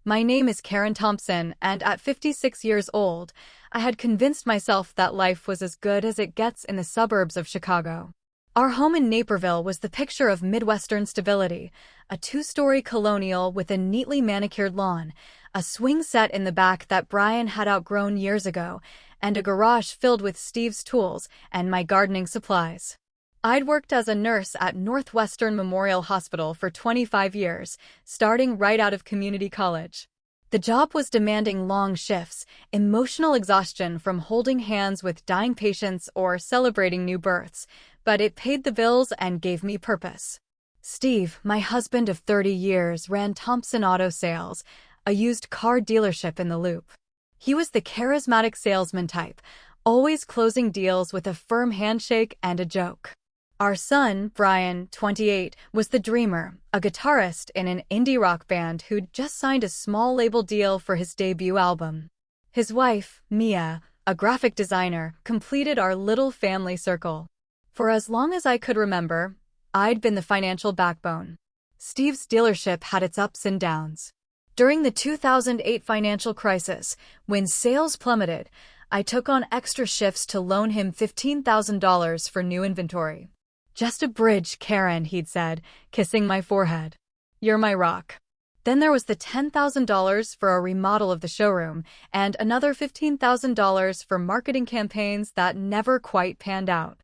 My name is Karen Thompson, and at 56 years old, I had convinced myself that life was as good as it gets in the suburbs of Chicago. Our home in Naperville was the picture of Midwestern stability, a two-story colonial with a neatly manicured lawn, a swing set in the back that Brian had outgrown years ago, and a garage filled with Steve's tools and my gardening supplies. I'd worked as a nurse at Northwestern Memorial Hospital for 25 years, starting right out of community college. The job was demanding long shifts, emotional exhaustion from holding hands with dying patients or celebrating new births, but it paid the bills and gave me purpose. Steve, my husband of 30 years, ran Thompson Auto Sales, a used car dealership in the Loop. He was the charismatic salesman type, always closing deals with a firm handshake and a joke. Our son, Brian, 28, was the dreamer, a guitarist in an indie rock band who'd just signed a small label deal for his debut album. His wife, Mia, a graphic designer, completed our little family circle. For as long as I could remember, I'd been the financial backbone. Steve's dealership had its ups and downs. During the 2008 financial crisis, when sales plummeted, I took on extra shifts to loan him $15,000 for new inventory. "Just a bridge, Karen," he'd said, kissing my forehead. "You're my rock." Then there was the $10,000 for a remodel of the showroom, and another $15,000 for marketing campaigns that never quite panned out.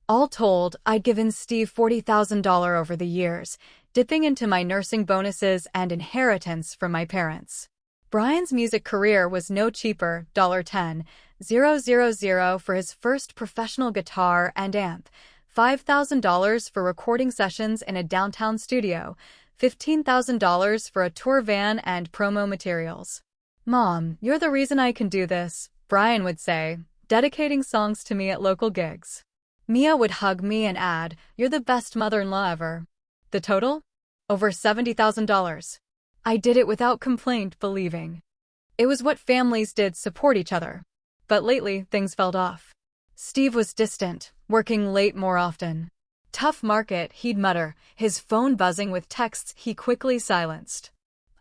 All told, I'd given Steve $40,000 over the years, dipping into my nursing bonuses and inheritance from my parents. Brian's music career was no cheaper, $10,000 for his first professional guitar and amp, $5,000 for recording sessions in a downtown studio, $15,000 for a tour van and promo materials. "Mom, you're the reason I can do this," Brian would say, dedicating songs to me at local gigs. Mia would hug me and add, "You're the best mother-in-law ever." The total? Over $70,000. I did it without complaint, believing it was what families did, support each other. But lately, things fell off. Steve was distant, working late more often. "Tough market," he'd mutter, his phone buzzing with texts he quickly silenced.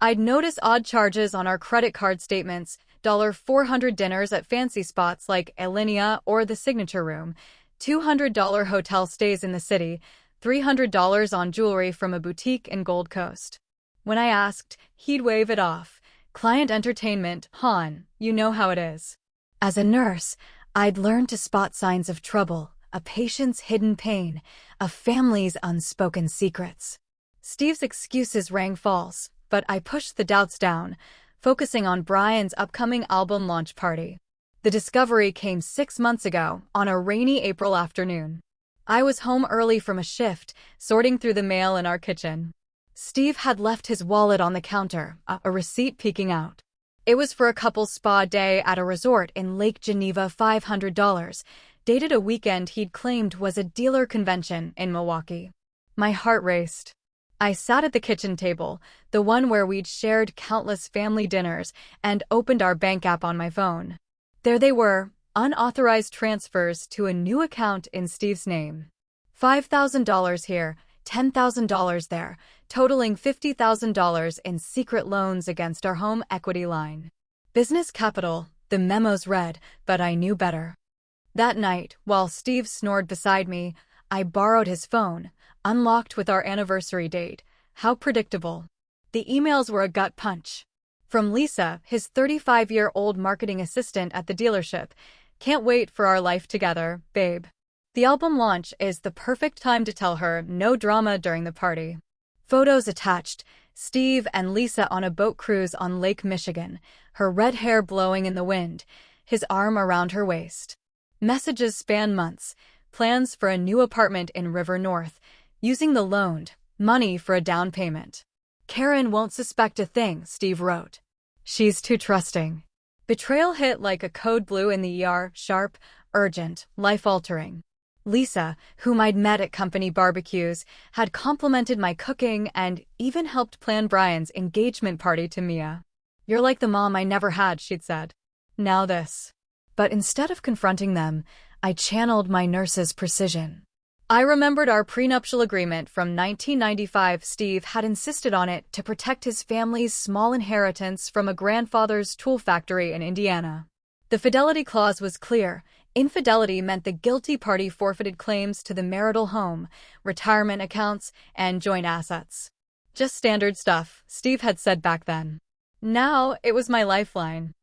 I'd notice odd charges on our credit card statements, $400 dinners at fancy spots like Alinea or the Signature Room, $200 hotel stays in the city, $300 on jewelry from a boutique in Gold Coast. When I asked, he'd wave it off. "Client entertainment, hon, you know how it is." As a nurse, I'd learned to spot signs of trouble, a patient's hidden pain, a family's unspoken secrets. Steve's excuses rang false, but I pushed the doubts down, focusing on Brian's upcoming album launch party. The discovery came 6 months ago, on a rainy April afternoon. I was home early from a shift, sorting through the mail in our kitchen. Steve had left his wallet on the counter, a receipt peeking out. It was for a couple's spa day at a resort in Lake Geneva, $500, dated a weekend he'd claimed was a dealer convention in Milwaukee. My heart raced. I sat at the kitchen table, the one where we'd shared countless family dinners, and opened our bank app on my phone. There they were, unauthorized transfers to a new account in Steve's name. $5,000 here, $10,000 there, totaling $50,000 in secret loans against our home equity line. Business capital, the memos read, but I knew better. That night, while Steve snored beside me, I borrowed his phone, unlocked with our anniversary date. How predictable. The emails were a gut punch. From Lisa, his 35-year-old marketing assistant at the dealership. "Can't wait for our life together, babe. The album launch is the perfect time to tell her no drama during the party." Photos attached, Steve and Lisa on a boat cruise on Lake Michigan, her red hair blowing in the wind, his arm around her waist. Messages span months, plans for a new apartment in River North, using the loaned money for a down payment. "Karen won't suspect a thing," Steve wrote. "She's too trusting." Betrayal hit like a code blue in the ER, sharp, urgent, life-altering. Lisa, whom I'd met at company barbecues, had complimented my cooking and even helped plan Brian's engagement party to Mia. "You're like the mom I never had," she'd said. Now this. But instead of confronting them, I channeled my nurse's precision. I remembered our prenuptial agreement from 1995. Steve had insisted on it to protect his family's small inheritance from a grandfather's tool factory in Indiana. The fidelity clause was clear. Infidelity meant the guilty party forfeited claims to the marital home, retirement accounts, and joint assets. Just standard stuff, Steve had said back then. Now it was my lifeline.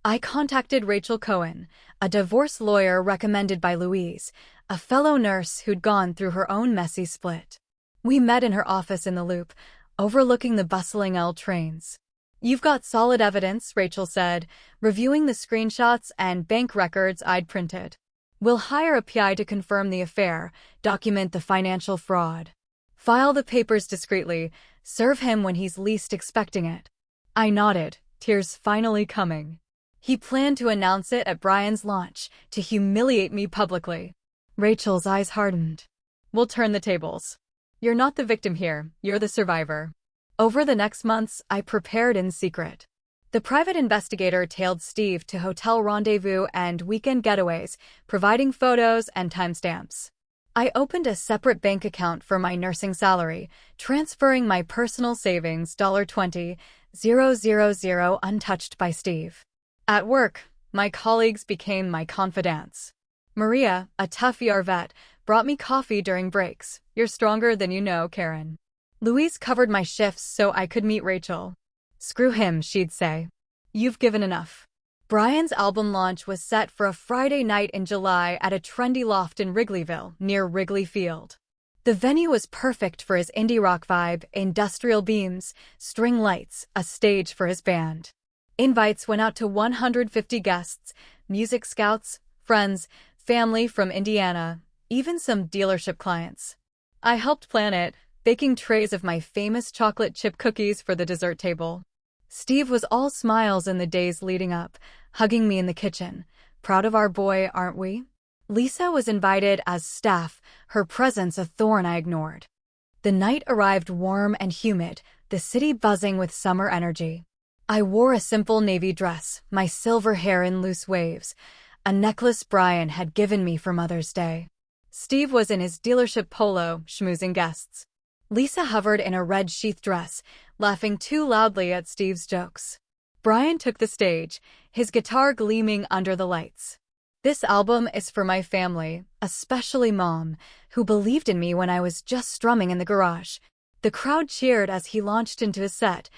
I contacted Rachel Cohen, a divorce lawyer recommended by Louise, a fellow nurse who'd gone through her own messy split. We met in her office in the Loop, overlooking the bustling L trains. "You've got solid evidence," Rachel said, reviewing the screenshots and bank records I'd printed. "We'll hire a PI to confirm the affair, document the financial fraud. File the papers discreetly, serve him when he's least expecting it." I nodded, tears finally coming. He planned to announce it at Brian's launch, to humiliate me publicly. Rachel's eyes hardened. "We'll turn the tables. You're not the victim here, you're the survivor." Over the next months, I prepared in secret. The private investigator tailed Steve to hotel rendezvous and weekend getaways, providing photos and timestamps. I opened a separate bank account for my nursing salary, transferring my personal savings $20,000 untouched by Steve. At work, my colleagues became my confidants. Maria, a tough ER vet, brought me coffee during breaks. "You're stronger than you know, Karen." Louise covered my shifts so I could meet Rachel. "Screw him," she'd say. "You've given enough." Brian's album launch was set for a Friday night in July at a trendy loft in Wrigleyville, near Wrigley Field. The venue was perfect for his indie rock vibe, industrial beams, string lights, a stage for his band. Invites went out to 150 guests, music scouts, friends, family from Indiana, even some dealership clients. I helped plan it, baking trays of my famous chocolate chip cookies for the dessert table. Steve was all smiles in the days leading up, hugging me in the kitchen. "Proud of our boy, aren't we?" Lisa was invited as staff, her presence a thorn I ignored. The night arrived warm and humid, the city buzzing with summer energy. I wore a simple navy dress, my silver hair in loose waves, a necklace Brian had given me for Mother's Day. Steve was in his dealership polo, schmoozing guests. Lisa hovered in a red sheath dress, laughing too loudly at Steve's jokes. Brian took the stage, his guitar gleaming under the lights. "This album is for my family, especially Mom, who believed in me when I was just strumming in the garage." The crowd cheered as he launched into his set,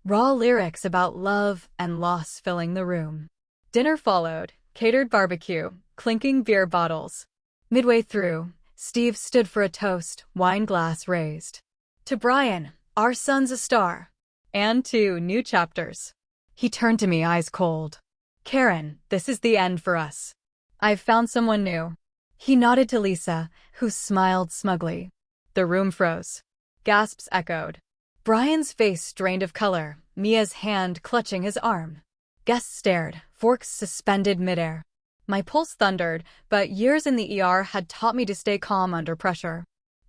raw lyrics about love and loss filling the room. Dinner followed, catered barbecue, clinking beer bottles. Midway through, Steve stood for a toast, wine glass raised. "To Brian, our son's a star. And to new chapters." He turned to me, eyes cold. "Karen, this is the end for us. I've found someone new." He nodded to Lisa, who smiled smugly. The room froze. Gasps echoed. Brian's face drained of color, Mia's hand clutching his arm. Guests stared, forks suspended midair. My pulse thundered, but years in the ER had taught me to stay calm under pressure.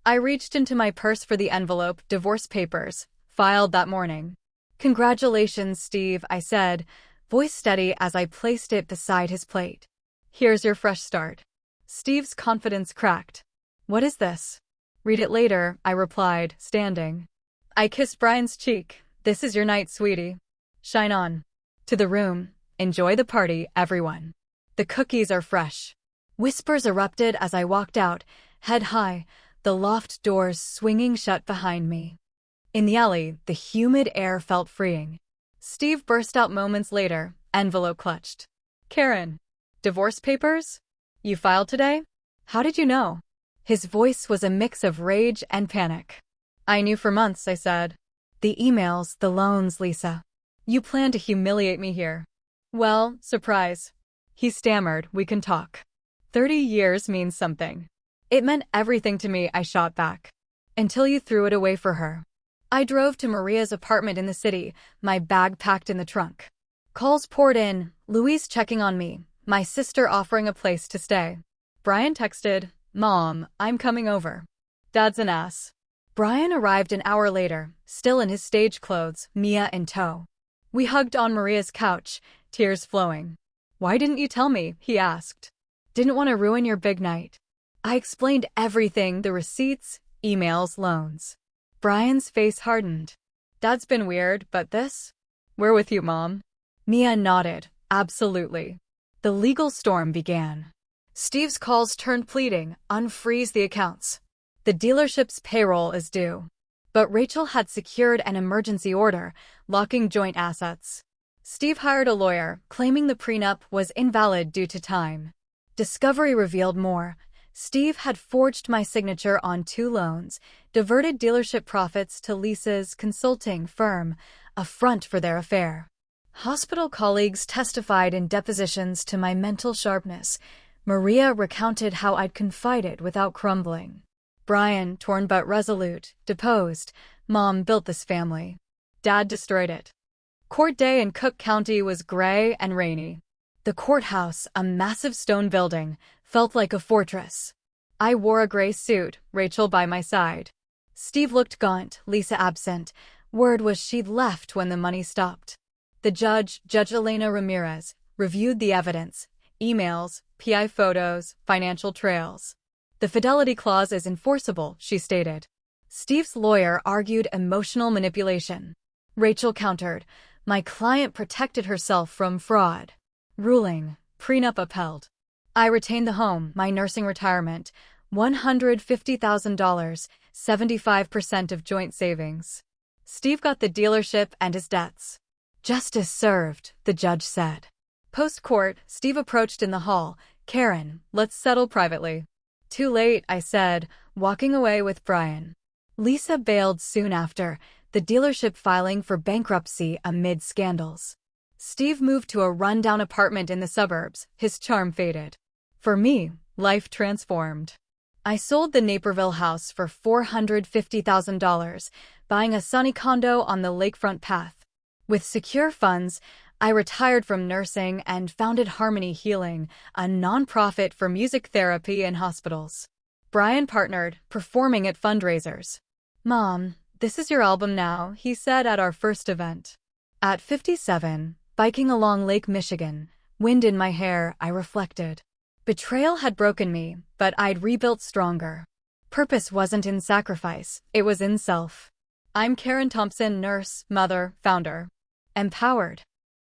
I reached into my purse for the envelope, divorce papers, filed that morning. "Congratulations, Steve," I said, voice steady as I placed it beside his plate. "Here's your fresh start." Steve's confidence cracked. "What is this?" "Read it later," I replied, standing. I kissed Brian's cheek. "This is your night, sweetie. Shine on." To the room. "Enjoy the party, everyone. The cookies are fresh." Whispers erupted as I walked out, head high, the loft doors swinging shut behind me. In the alley, the humid air felt freeing. Steve burst out moments later, envelope clutched. "Karen, divorce papers? You filed today? How did you know?" His voice was a mix of rage and panic. "I knew for months," I said. "The emails, the loans, Lisa. You plan to humiliate me here." "Well, surprise." He stammered, "We can talk." 30 years means something. It meant everything to me, I shot back. "Until you threw it away for her." I drove to Maria's apartment in the city, my bag packed in the trunk. Calls poured in, Louise checking on me, my sister offering a place to stay. Brian texted, "Mom, I'm coming over." Dad's an ass. Brian arrived an hour later, still in his stage clothes, Mia in tow. We hugged on Maria's couch, tears flowing. "Why didn't you tell me?" he asked. "Didn't want to ruin your big night." I explained everything, the receipts, emails, loans. Brian's face hardened. Dad's been weird, but this? We're with you, Mom. Mia nodded. Absolutely. The legal storm began. Steve's calls turned pleading, unfreeze the accounts. The dealership's payroll is due. But Rachel had secured an emergency order, locking joint assets. Steve hired a lawyer, claiming the prenup was invalid due to time. Discovery revealed more. Steve had forged my signature on 2 loans, diverted dealership profits to Lisa's consulting firm, a front for their affair. Hospital colleagues testified in depositions to my mental sharpness. Maria recounted how I'd confided without crumbling. Brian, torn but resolute, deposed. Mom built this family. Dad destroyed it. Court day in Cook County was gray and rainy. The courthouse, a massive stone building, felt like a fortress. I wore a gray suit, Rachel by my side. Steve looked gaunt, Lisa absent. Word was she'd left when the money stopped. The judge, Judge Elena Ramirez, reviewed the evidence, emails, PI photos, financial trails. The fidelity clause is enforceable, she stated. Steve's lawyer argued emotional manipulation. Rachel countered, my client protected herself from fraud. Ruling, prenup upheld. I retained the home, my nursing retirement, $150,000, 75% of joint savings. Steve got the dealership and his debts. Justice served, the judge said. Post-court, Steve approached in the hall. Karen, let's settle privately. Too late, I said, walking away with Brian. Lisa bailed soon after, the dealership filing for bankruptcy amid scandals. Steve moved to a rundown apartment in the suburbs, his charm faded. For me, life transformed. I sold the Naperville house for $450,000, buying a sunny condo on the lakefront path. With secure funds, I retired from nursing and founded Harmony Healing, a nonprofit for music therapy in hospitals. Brian partnered, performing at fundraisers. Mom, this is your album now, he said at our first event. At 57, biking along Lake Michigan, wind in my hair, I reflected. Betrayal had broken me, but I'd rebuilt stronger. Purpose wasn't in sacrifice, it was in self. I'm Karen Thompson, nurse, mother, founder. Empowered.